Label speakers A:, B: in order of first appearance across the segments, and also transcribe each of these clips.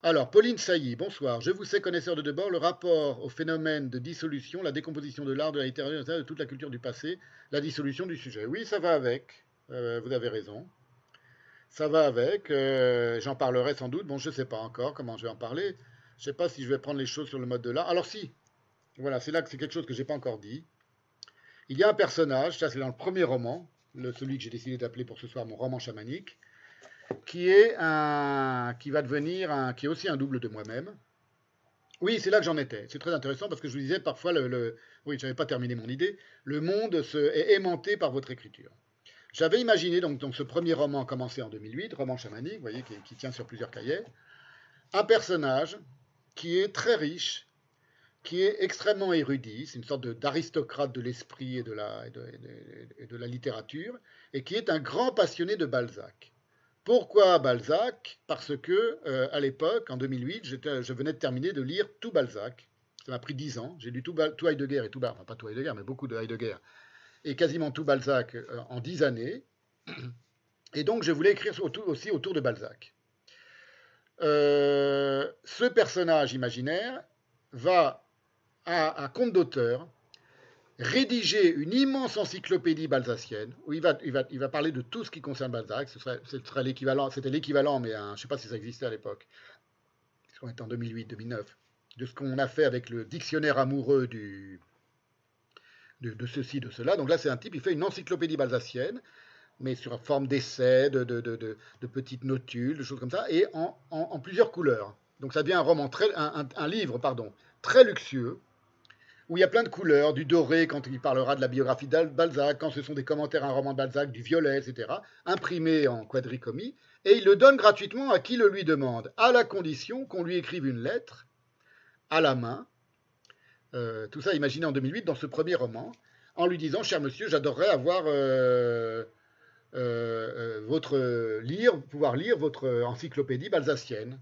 A: Alors, Pauline Sailly, bonsoir. Je vous sais connaisseur de Debord, le rapport au phénomène de dissolution, la décomposition de l'art, de la littérature, de toute la culture du passé, la dissolution du sujet. Oui, ça va avec. Vous avez raison. Ça va avec. J'en parlerai sans doute. Bon, je ne sais pas encore comment je vais en parler. Je ne sais pas si je vais prendre les choses sur le mode de l'art. Alors si, voilà, c'est là que c'est quelque chose que j'ai pas encore dit. Il y a un personnage, ça c'est dans le premier roman, celui que j'ai décidé d'appeler pour ce soir mon roman chamanique, qui va devenir qui est aussi un double de moi-même. Oui, c'est là que j'en étais. C'est très intéressant parce que je vous disais parfois oui, je n'avais pas terminé mon idée. Le monde est aimanté par votre écriture. J'avais imaginé donc ce premier roman commencé en 2008, roman chamanique, vous voyez, qui tient sur plusieurs cahiers, un personnage qui est très riche, qui est extrêmement érudit, c'est une sorte d'aristocrate de l'esprit et de la littérature, et qui est un grand passionné de Balzac. Pourquoi Balzac? Parce que à l'époque, en 2008, je venais de terminer de lire tout Balzac. Ça m'a pris 10 ans. J'ai lu tout Heidegger et tout Balzac, enfin pas tout Heidegger, mais beaucoup de Heidegger, et quasiment tout Balzac en 10 années. Et donc je voulais écrire aussi autour de Balzac. Ce personnage imaginaire va, à compte d'auteur, rédiger une immense encyclopédie balzacienne où il va parler de tout ce qui concerne Balzac. Serait l'équivalent, c'était l'équivalent, mais je ne sais pas si ça existait à l'époque, parce qu'on était en 2008-2009, de ce qu'on a fait avec le dictionnaire amoureux de ceci, de cela. Donc là, c'est un type, il fait une encyclopédie balzacienne, mais sur forme d'essais, de petites notules, de choses comme ça, et en plusieurs couleurs. Donc ça devient un roman, un livre, pardon, très luxueux, où il y a plein de couleurs, du doré quand il parlera de la biographie de Balzac, quand ce sont des commentaires à un roman de Balzac, du violet, etc., imprimé en quadricomie, et il le donne gratuitement à qui le lui demande, à la condition qu'on lui écrive une lettre à la main, tout ça imaginé en 2008 dans ce premier roman, en lui disant, cher monsieur, j'adorerais avoir pouvoir lire votre encyclopédie balzacienne.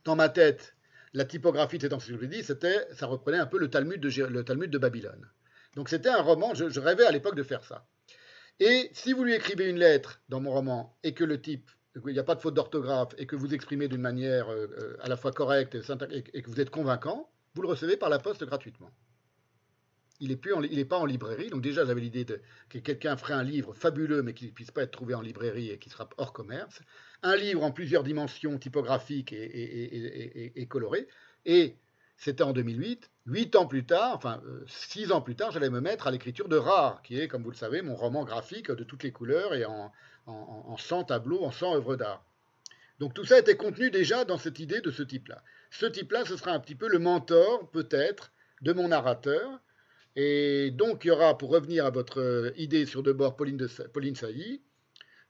A: Dans ma tête, la typographie de cette encyclopédie, ça reprenait un peu le Talmud de Babylone. Donc c'était un roman, je rêvais à l'époque de faire ça. Et si vous lui écrivez une lettre dans mon roman et que le type, il n'y a pas de faute d'orthographe et que vous exprimez d'une manière à la fois correcte et que vous êtes convaincant, vous le recevez par la poste gratuitement. Il n'est pas en librairie, donc déjà j'avais l'idée que quelqu'un ferait un livre fabuleux mais qui ne puisse pas être trouvé en librairie et qui sera hors commerce. Un livre en plusieurs dimensions typographiques et colorées. Et c'était en 2008, 8 ans plus tard, enfin 6 ans plus tard, j'allais me mettre à l'écriture de Rare, qui est, comme vous le savez, mon roman graphique de toutes les couleurs et en 100 tableaux, en 100 œuvres d'art. Donc tout ça était contenu déjà dans cette idée de ce type-là. Ce type-là, ce sera un petit peu le mentor, peut-être, de mon narrateur. Et donc, il y aura, pour revenir à votre idée sur Debord, Pauline Sailly,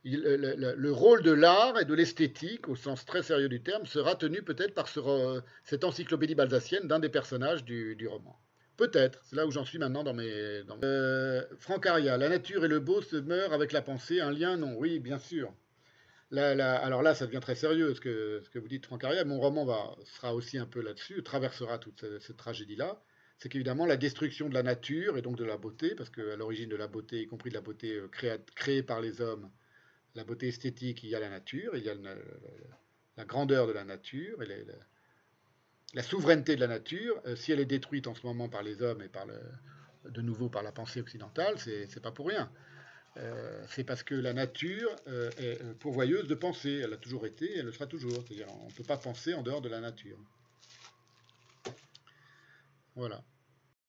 A: le rôle de l'art et de l'esthétique, au sens très sérieux du terme, sera tenu peut-être par cette encyclopédie balzacienne d'un des personnages du roman. Peut-être, c'est là où j'en suis maintenant Franck Aria, la nature et le beau se meurent avec la pensée, un lien, non, oui, bien sûr. Alors là, ça devient très sérieux, ce que vous dites, Franck Aria. Mon roman sera aussi un peu là-dessus, traversera toute cette tragédie-là. C'est qu'évidemment, la destruction de la nature et donc de la beauté, parce qu'à l'origine de la beauté, y compris de la beauté créée par les hommes, la beauté esthétique, il y a la nature, il y a la grandeur de la nature et la souveraineté de la nature. Si elle est détruite en ce moment par les hommes et de nouveau par la pensée occidentale, c'est pas pour rien. C'est parce que la nature est pourvoyeuse de pensée. Elle a toujours été et elle le sera toujours. C'est-à-dire, on ne peut pas penser en dehors de la nature. Voilà.